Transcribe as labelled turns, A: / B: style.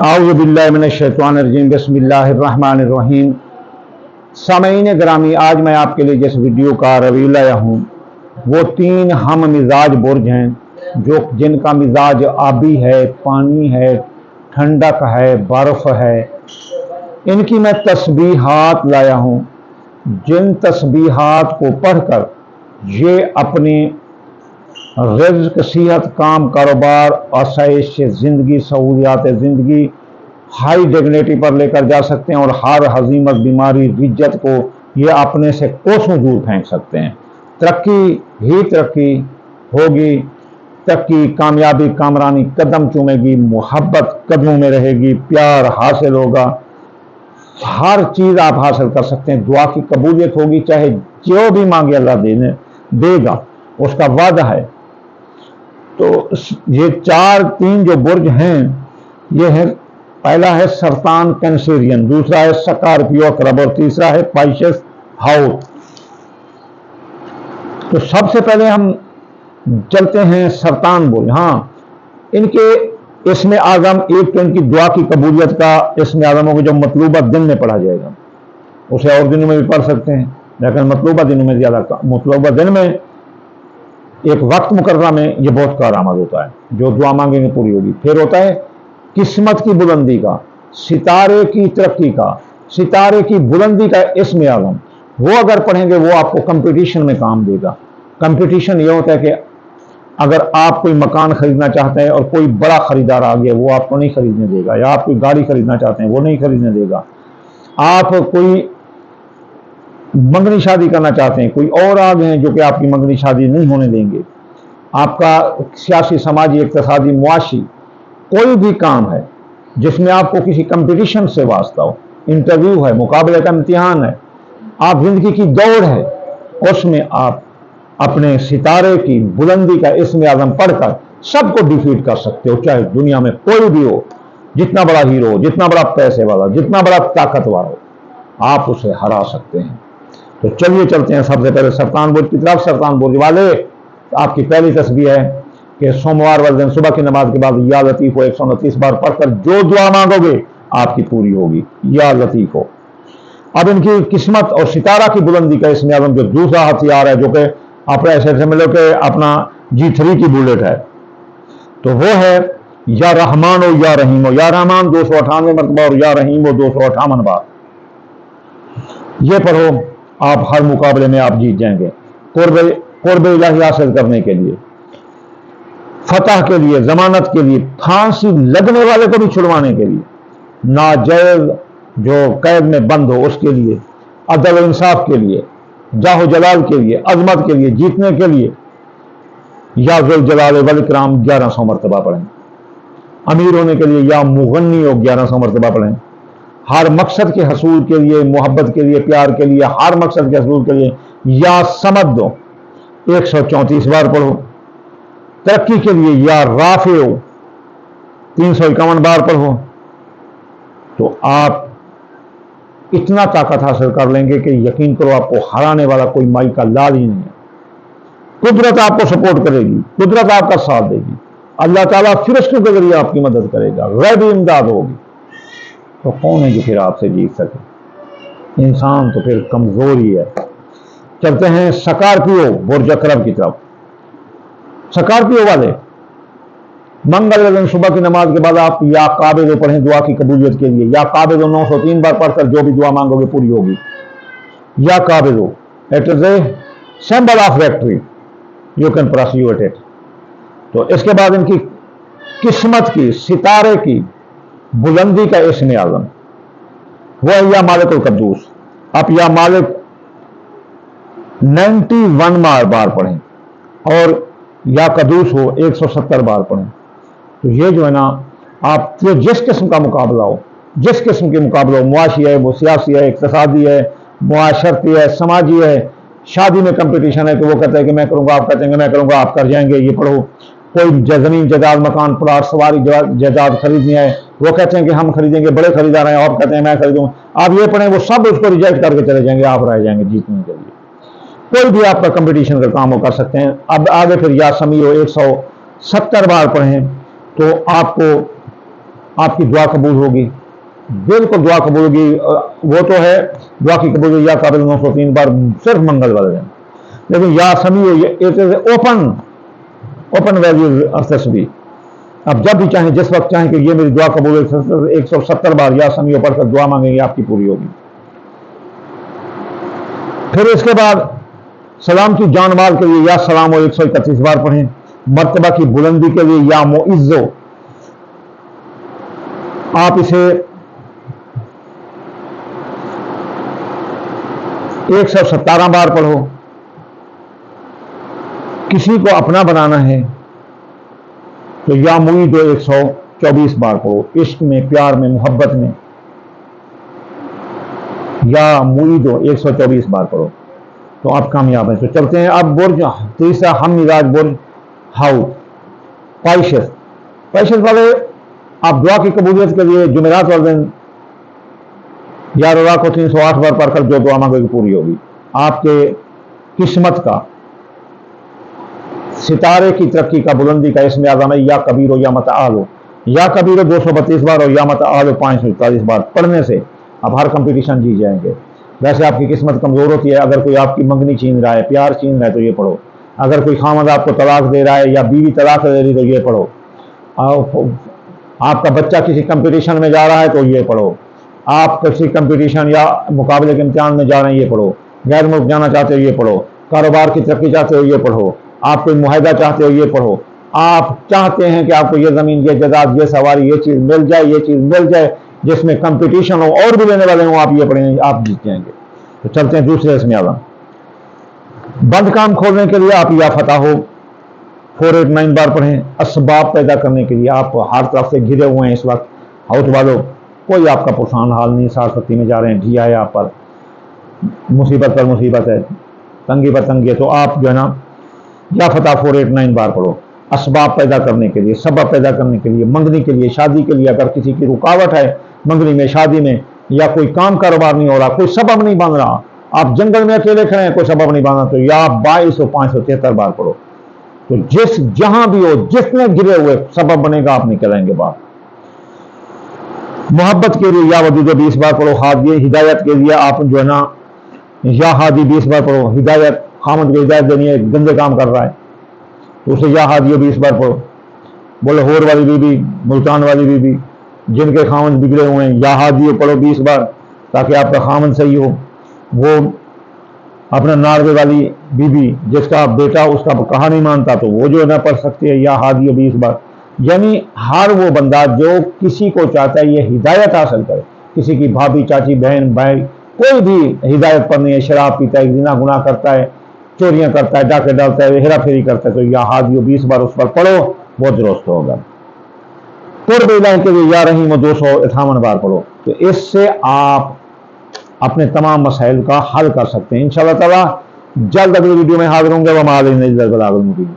A: اعوذ باللہ من الشیطان الرجیم بسم اللہ الرحمن الرحیم۔ سامعین گرامی، آج میں آپ کے لیے جس ویڈیو کا ریویو لایا ہوں وہ 3 ہم مزاج برج ہیں جن کا مزاج آبی ہے، پانی ہے، ٹھنڈک ہے، برف ہے۔ ان کی میں تسبیحات لایا ہوں، جن تسبیحات کو پڑھ کر یہ اپنی رزق، صحت، کام، کاروبار، آسائش زندگی، سہولیات زندگی ہائی ڈگنیٹی پر لے کر جا سکتے ہیں اور ہر ہزیمت، بیماری، رجت کو یہ اپنے سے کوسوں دور پھینک سکتے ہیں۔ ترقی ہی ترقی ہوگی، ترقی، کامیابی، کامرانی قدم چومے گی، محبت قدموں میں رہے گی، پیار حاصل ہوگا، ہر چیز آپ حاصل کر سکتے ہیں، دعا کی قبولیت ہوگی، چاہے جو بھی مانگے اللہ دے گا، اس کا وعدہ ہے۔ تو یہ 3 جو برج ہیں، یہ ہے، پہلا ہے سرطان کینسرین، دوسرا ہے سکارپیو عقرب اور تیسرا ہے پائشس ہاؤت۔ تو سب سے پہلے ہم چلتے ہیں سرطان برج۔ ہاں، ان کے اسم اعظم، ایک تو ان کی دعا کی قبولیت کا اسم اعظم ہوگا جو مطلوبہ دن میں پڑھا جائے گا، اسے اور دنوں میں بھی پڑھ سکتے ہیں لیکن مطلوبہ دنوں میں زیادہ، مطلوبہ دن میں ایک وقت مقررہ میں یہ بہت کارآمد ہوتا ہے، جو دعا مانگیں گے پوری ہوگی۔ پھر ہوتا ہے قسمت کی بلندی کا، ستارے کی ترقی کا، ستارے کی بلندی کا اسم اعظم، وہ اگر پڑھیں گے وہ آپ کو کمپٹیشن میں کام دے گا۔ کمپٹیشن یہ ہوتا ہے کہ اگر آپ کوئی مکان خریدنا چاہتے ہیں اور کوئی بڑا خریدار آ گیا، وہ آپ کو نہیں خریدنے دے گا، یا آپ کوئی گاڑی خریدنا چاہتے ہیں وہ نہیں خریدنے دے گا، آپ کوئی منگنی شادی کرنا چاہتے ہیں، کوئی اور آ گئے ہیں جو کہ آپ کی منگنی شادی نہیں ہونے دیں گے، آپ کا سیاسی، سماجی، اقتصادی، معاشی کوئی بھی کام ہے جس میں آپ کو کسی کمپٹیشن سے واسطہ ہو، انٹرویو ہے، مقابلے کا امتحان ہے، آپ زندگی کی دوڑ ہے، اس میں آپ اپنے ستارے کی بلندی کا اسم اعظم پڑھ کر سب کو ڈیفیٹ کر سکتے ہو، چاہے دنیا میں کوئی بھی ہو، جتنا بڑا ہیرو، جتنا بڑا پیسے والا، جتنا بڑا طاقتور ہو، آپ اسے ہرا سکتے ہیں۔ تو چلیے چلتے ہیں سب سے پہلے سرطان برج کی طرف۔ سرطان برج والے، آپ کی پہلی تسبیح ہے کہ سوموار والے دن صبح کی نماز کے بعد یا لطیف ہو 129 بار پڑھ کر جو دعا مانگو گے آپ کی پوری ہوگی، یا لطیف ہو۔ اب ان کی قسمت اور ستارہ کی بلندی کا اسم اعظم جو دوسرا ہتھیار ہے، جو کہ آپ ایسے سمجھ لو کہ اپنا G3 کی بلیٹ ہے، تو وہ ہے یا رحمان ہو یا رحیم ہو۔ یا رحمان 298 مرتبہ اور یا رحیم ہو 258 بار، یہ پڑھو، آپ ہر مقابلے میں آپ جیت جائیں گے، قرب الہی حاصل کرنے کے لیے، فتح کے لیے، ضمانت کے لیے، پھانسی لگنے والے کو بھی چھڑوانے کے لیے، ناجائز جو قید میں بند ہو اس کے لیے، عدل و انصاف کے لیے، جاہ و جلال کے لیے، عظمت کے لیے، جیتنے کے لیے، یا ذوالجلال والاکرام 1100 مرتبہ پڑھیں۔ امیر ہونے کے لیے یا مغنی ہو 1100 مرتبہ پڑھیں۔ ہر مقصد کے حصول کے لیے، محبت کے لیے، پیار کے لیے، ہر مقصد کے حصول کے لیے یا سمد دو 134 بار پڑھو۔ ترقی کے لیے یا رافع ہو 351 بار پڑھو، تو آپ اتنا طاقت حاصل کر لیں گے کہ یقین کرو آپ کو ہرانے والا کوئی مائی کا لال ہی نہیں ہے۔ قدرت آپ کو سپورٹ کرے گی، قدرت آپ کا ساتھ دے گی، اللہ تعالیٰ فرشتوں کے ذریعے آپ کی مدد کرے گا، غیبی امداد ہوگی۔ تو کون ہے جو پھر آپ سے جیت سکے؟ انسان تو پھر کمزور ہی ہے۔ چلتے ہیں سکارپیو برج عقرب کی طرف۔ سکارپیو والے، منگل کے دن صبح کی نماز کے بعد آپ یا قابل پڑھیں دعا کی قبولیت کے لیے، یا قابل 903 بار پڑھ کر جو بھی دعا مانگو گے پوری ہوگی، یا قابل it is a symbol of victory, you can pursue it. تو اس کے بعد ان کی قسمت کی، ستارے کی بلندی کا اسم اعظم وہ ہے یا مالک القدوس۔ آپ یا مالک 91 بار پڑھیں اور یا قدوس ہو 170 بار پڑھیں۔ تو یہ جو ہے نا، آپ جس قسم کا مقابلہ ہو، جس قسم کے مقابلہ ہو، معاشی ہے، وہ سیاسی ہے، اقتصادی ہے، معاشرتی ہے، سماجی ہے، شادی میں کمپٹیشن ہے کہ وہ کہتے ہیں کہ میں کروں گا، آپ کہتے ہیں کہ میں کروں گا، آپ کر جائیں گے، یہ پڑھو۔ کوئی زمین جائیداد، مکان، پلاٹ، سواری جائیداد خریدنی ہے، وہ کہتے ہیں کہ ہم خریدیں گے، بڑے خریدار ہیں، آپ کہتے ہیں میں خریدوں گا، آپ یہ پڑھیں، وہ سب اس کو ریجیکٹ کر کے چلے جائیں گے، آپ رہ جائیں گے جیتنے کے لیے۔ کوئی بھی آپ کا کمپٹیشن کا کام وہ کر سکتے ہیں۔ اب آگے پھر یا سمیع ہو 170 بار پڑھیں، تو آپ کو آپ کی دعا قبول ہوگی، بالکل دعا قبول ہوگی۔ وہ تو ہے دعا کی قبول یا قابل 903 بار صرف منگل والے دن، لیکن یا سمیع اوپن ویلیو تسبیح، اب جب بھی چاہیں جس وقت چاہیں کہ یہ میری دعا قبول 170 بار یا سمیع پڑھ کر دعا مانگیں گے آپ کی پوری ہوگی۔ پھر اس کے بعد سلام کی جان مال کے لیے یا سلام 131 بار پڑھیں، مرتبہ کی بلندی کے لیے یا معزو آپ اسے 117 بار پڑھو، کسی کو اپنا بنانا ہے تو یا معید 124 بار پڑھو، عشق میں، پیار میں، محبت میں یا معید 124 بار پڑھو تو آپ کامیاب ہیں۔ تو چلتے ہیں اب برج تیسرا، ہم مزاج برج ہاؤ پائشس والے، آپ دعا کی قبولیت کے لیے جمعرات والے دن یا روزہ کو 308 بار پڑھ کر جو دعا مانگے گی پوری ہوگی۔ آپ کے قسمت کا، ستارے کی ترقی کا، بلندی کا اسم اعظم ہے یا کبیر ہو یا متعال ہو۔ یا کبیر 232 بار اور یا متعال 541 بار پڑھنے سے آپ ہر کمپٹیشن جیت جائیں گے۔ ویسے آپ کی قسمت کمزور ہوتی ہے، اگر کوئی آپ کی منگنی چھین رہا ہے، پیار چھین رہا ہے تو یہ پڑھو، اگر کوئی خامد آپ کو طلاق دے رہا ہے یا بیوی طلاق دے رہی تو یہ پڑھو، آپ کا بچہ کسی کمپٹیشن میں جا رہا ہے تو یہ پڑھو، آپ کسی کمپٹیشن یا مقابلے کے امتحان میں جا رہے ہیں یہ پڑھو، غیر ملک جانا چاہتے ہو یہ پڑھو، کاروبار کی ترقی چاہتے ہو یہ پڑھو، آپ کوئی معاہدہ چاہتے ہو یہ پڑھو، آپ چاہتے ہیں کہ آپ کو یہ زمین، یہ جائیداد، یہ سواری، یہ چیز مل جائے، یہ چیز مل جائے جس میں کمپٹیشن ہو اور بھی لینے والے ہوں، آپ یہ پڑھیں، آپ جیت جائیں گے۔ تو چلتے ہیں دوسرے اسم اعظم۔ بند کام کھولنے کے لیے آپ یا فتح ہو 489 بار پڑھیں۔ اسباب پیدا کرنے کے لیے آپ ہر طرف سے گھرے ہوئے ہیں اس وقت، ہاؤس والوں کوئی آپ کا پرسان حال نہیں، سار ستی میں جا رہے ہیں، ڈھیا ہے آپ پر، مصیبت پر مصیبت ہے، تنگی پر تنگی ہے، تو آپ جو ہے نا یا فتح 489 بار پڑھو۔ اسباب پیدا کرنے کے لیے، سبب پیدا کرنے کے لیے، منگنی کے لیے، شادی کے لیے، اگر کسی کی رکاوٹ ہے منگنی میں، شادی میں، یا کوئی کام کاروبار نہیں ہو رہا، کوئی سبب نہیں بن رہا، آپ جنگل میں اکیلے کھڑے ہیں، کوئی سبب نہیں بنا، تو یا 22,573 بار پڑھو۔ تو جہاں بھی ہو، جتنے گرے ہوئے سبب بنے گا، آپ نکل آئیں گے باہر۔ محبت کے لیے یا ودود 20 بار پڑھو۔ ہادی ہدایت کے لیے آپ جو ہے نا یا ہادی 20 بار پڑھو۔ ہدایت، خامد کو ہدایت دینی ہے، گندے کام کر رہا ہے تو اسے یا ہادی 20 بار پڑھو۔ بولے ہور والی بی بی، ملتان والی بی بی، جن کے خامد بگڑے ہوئے ہیں، یا ہادی پڑھو 20 بار تاکہ آپ کا خامد صحیح ہو۔ وہ اپنا ناروے والی بی بی جس کا بیٹا اس کا کہا نہیں مانتا تو وہ جو ہے نا پڑھ سکتی ہے یا ہادی 20 بار۔ یعنی ہر وہ بندہ جو کسی کو چاہتا ہے یہ ہدایت حاصل کرے، کسی کی بھابھی، چاچی، بہن، بھائی، کوئی بھی ہدایت پر نہیں ہے، شراب پیتا ہے، زنا گناہ کرتا ہے، چوریاں کرتا ہے، ڈاکے ڈالتا ہے، ہیرا پھیری کرتا ہے، تو یا ہادی 20 بار اس پر پڑھو، وہ درست ہوگا۔ قرب الہی کے لیے یا رحیم 258 بار پڑھو۔ تو اس سے آپ اپنے تمام مسائل کا حل کر سکتے ہیں انشاءاللہ تعالی۔ جلد اگلی ویڈیو میں حاضر ہوں گے۔ وما علینا الا البلاغ المبین۔